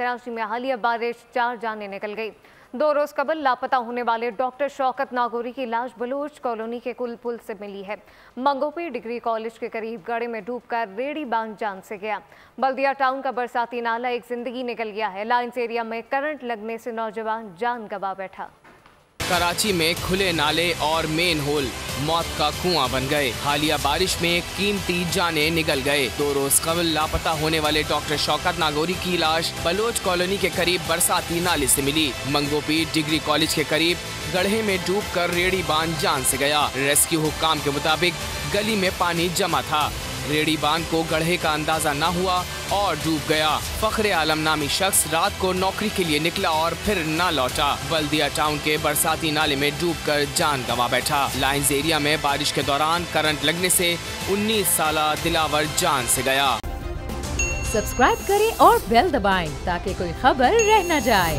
कराची में हालिया बारिश 4 जानें निकल गई। 2 रोज कबल लापता होने वाले डॉक्टर शौकत नागौरी की लाश बलूच कॉलोनी के कुल पुल से मिली है। मंगोपी डिग्री कॉलेज के करीब गड्ढे में डूबकर रेडी बांग जान से गया। बल्दिया टाउन का बरसाती नाला एक जिंदगी निकल गया है। लाइंस एरिया में करंट लगने से नौजवान जान गंवा बैठा। कराची में खुले नाले और मेन होल मौत का कुआं बन गए। हालिया बारिश में कीमती जानें निकल गए। 2 रोज कबल लापता होने वाले डॉक्टर शौकत नागौरी की लाश बलोच कॉलोनी के करीब बरसाती नाले से मिली। मंगोपी डिग्री कॉलेज के करीब गड्ढे में डूबकर रेडी बांध जान से गया। रेस्क्यू हुक्काम के मुताबिक गली में पानी जमा था। रेडी बांध को गड्ढे का अंदाजा न हुआ और डूब गया। फखरे आलम नामी शख्स रात को नौकरी के लिए निकला और फिर न लौटा। बल्दिया टाउन के बरसाती नाले में डूबकर जान गंवा बैठा। लाइंस एरिया में बारिश के दौरान करंट लगने से 19 साला दिलावर जान से गया। सब्सक्राइब करें और बेल दबाएं ताकि कोई खबर रह न जाए।